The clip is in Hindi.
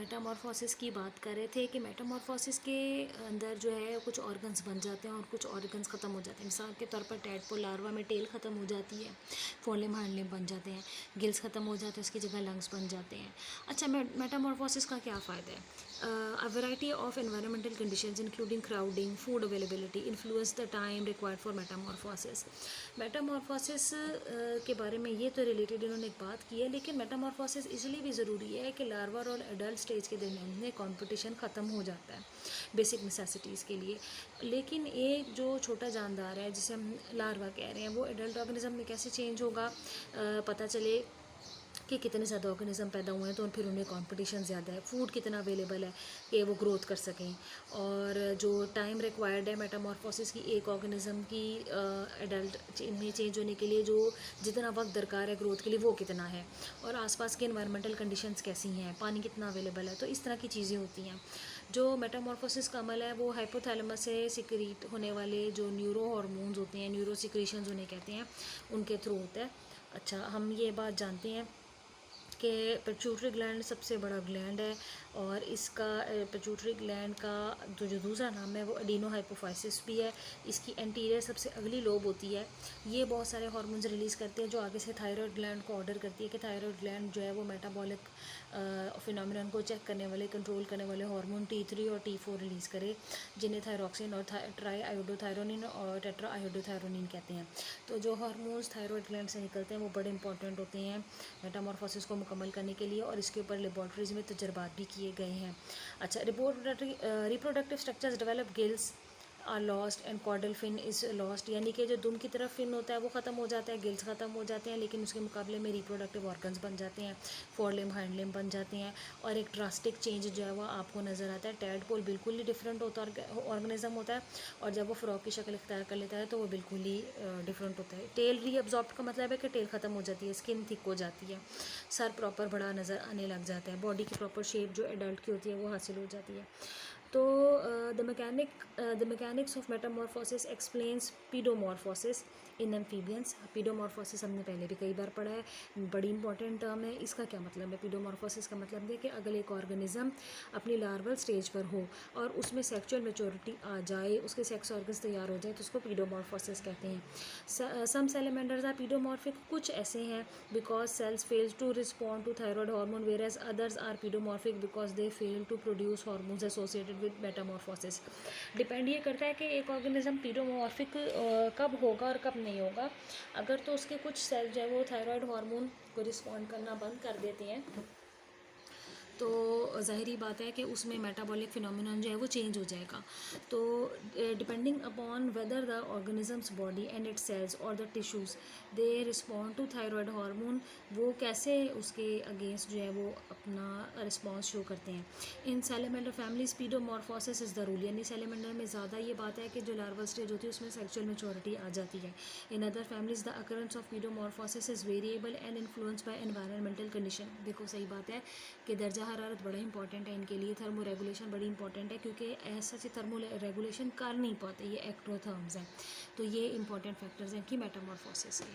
मेटामॉर्फोसिस की बात कर रहे थे कि मेटामॉर्फोसिस के अंदर जो है कुछ ऑर्गन्स बन जाते हैं और कुछ ऑर्गन्स ख़त्म हो जाते हैं। मिसाल के तौर पर टैडपोल लार्वा में टेल ख़त्म हो जाती है, फोरलिम्ब हाइंड बन जाते हैं, गिल्स ख़त्म हो जाते हैं, उसकी जगह लंग्स बन जाते हैं। अच्छा, मेटामॉर्फोसिस का क्या फ़ायदा है? A variety of environmental conditions including crowding, food availability influence the time required for metamorphosis. Metamorphosis के बारे में ये तो रिलेटेड इन्होंने एक बात की है, लेकिन मेटामॉर्फोसिस इसलिए भी ज़रूरी है कि लार्वा और एडल्ट स्टेज के दरमियान में कंपटीशन ख़त्म हो जाता है बेसिक नेसेसिटीज़ के लिए। लेकिन एक जो छोटा जानदार है जिसे हम लार्वा कह रहे हैं, वो एडल्ट ऑर्गेनिज्म में कैसे चेंज होगा? पता चले कि कितने ज़्यादा ऑर्गेनिज्म पैदा हुए हैं तो फिर उनमें कंपटीशन ज़्यादा है, फूड कितना अवेलेबल है कि वो ग्रोथ कर सकें, और जो टाइम रिक्वायर्ड है मेटामॉर्फोसिस की एक ऑर्गेनिज्म की एडल्ट में चेंज होने के लिए, जो जितना वक्त दरकार है ग्रोथ के लिए वो कितना है, और आसपास के इन्वायरमेंटल कंडीशंस कैसी हैं, पानी कितना अवेलेबल है। तो इस तरह की चीज़ें होती हैं। जो मेटामॉर्फोसिस का अमल है वो हाइपोथैलेमस से सिक्रीट होने वाले जो न्यूरो हार्मोन्स होते हैं, न्यूरो सिक्रीशंस उन्हें कहते हैं, उनके थ्रू होता है। अच्छा, हम ये बात जानते हैं कि पिट्यूटरी ग्लैंड सबसे बड़ा ग्लैंड है, और इसका पिट्यूटरी ग्लैंड का जो दूसरा नाम है वो एडिनो हाइपोफाइसिस भी है। इसकी एंटीरियर सबसे अगली लोब होती है। ये बहुत सारे हार्मोन्स रिलीज़ करते हैं जो आगे से थायराइड ग्लैंड को ऑर्डर करती है कि थायराइड ग्लैंड जो है वो मेटाबॉलिक फिनोमिनन को चेक करने वाले, कंट्रोल करने वाले हार्मोन T3 और T4 रिलीज़ करे, जिन्हें थायरॉक्सिन और ट्राई आयोडोथायरोनिन और टेट्रा आयोडोथायरोनिन कहते हैं। तो जो हार्मोन्स थायराइड ग्लैंड से निकलते हैं वो बड़े इंपॉर्टेंट होते हैं मेटामॉर्फोसिस को मुकम्मल करने के लिए, और इसके ऊपर लेबॉर्ट्रीज में तजर्बात भी किए गए हैं। अच्छा, reproductive structures develop, gills are lost and caudal fin is lost, यानी कि जो दुम की तरफ फिन होता है वो ख़त्म हो जाता है, गिल्स ख़त्म हो जाते हैं, लेकिन उसके मुकाबले में रिप्रोडक्टिव ऑर्गन्स बन जाते हैं, फोरलिम्ब हाइंड लिम्ब बन जाते हैं, और एक ड्रास्टिक चेंज जो है वो आपको नज़र आता है। टैडपोल बिल्कुल ही डिफरेंट होता ऑर्गेनिज्म होता है, और जब वो फ्रॉग की शक्ल इख्तियार कर लेता है तो वो बिल्कुल ही डिफरेंट होता है। टेल रीअब्जॉर्ब का मतलब है कि टेल ख़त्म हो जाती है, स्किन थिक हो जाती है, सर प्रॉपर बड़ा नज़र आने लग जाता है, बॉडी की प्रॉपर शेप जो एडल्ट की होती है वो हासिल हो जाती है। तो the mechanics of metamorphosis explains paedomorphosis in amphibians. Paedomorphosis हमने पहले भी कई बार पढ़ा है, बड़ी इंपॉर्टेंट टर्म है। इसका क्या मतलब है? पीडोमॉर्फोसिस का मतलब है कि अगर एक ऑर्गेनिज्म अपनी लार्वल स्टेज पर हो और उसमें सेक्सुअल मेच्योरिटी आ जाए, उसके सेक्स ऑर्गन्स तैयार हो जाए, तो उसको पीडोमॉर्फोसिस कहते हैं। सम सैलेमेंडर्स आर पीडोमॉर्फिक, कुछ ऐसे हैं because cells fail to respond to thyroid hormone, whereas others are paedomorphic because they fail to produce hormones associated with metamorphosis. Depend ये करता है कि एक ऑर्गेनिज्म पीडोमॉर्फिक कब होगा और कब नहीं होगा। अगर तो उसके कुछ सेल जो है वो थायराइड हार्मोन को रिस्पॉन्ड करना बंद कर देते हैं तो ज़ाहिरी बात है कि उसमें मेटाबॉलिक फिनोमिनन जो है वो चेंज हो जाएगा। तो depending upon whether the organism's body and its cells और the tissues they respond to thyroid hormone, वो कैसे उसके अगेंस्ट जो है वो अपना रिस्पॉन्स शो करते हैं। In salamander family paedomorphosis is the rule, यानी सैलेमेंडर में ज़्यादा ये बात है कि जो लार्वल स्टेज होती है उसमें सेक्सुअल मेच्योरिटी आ जाती है। In other families the occurrence of paedomorphosis is variable and influence by environmental condition. देखो सही बात है कि दर्जा हरारत बड़ा इंपॉर्टेंट है इनके लिए, थर्मो रेगुलेशन बड़ी इंपॉर्टेंट है, क्योंकि ऐसा से थर्मो रेगुलेशन कर नहीं पाते, ये एक्टोथर्म्स हैं। तो ये इंपॉर्टेंट फैक्टर्स हैं कि मेटामॉर्फोसिस के।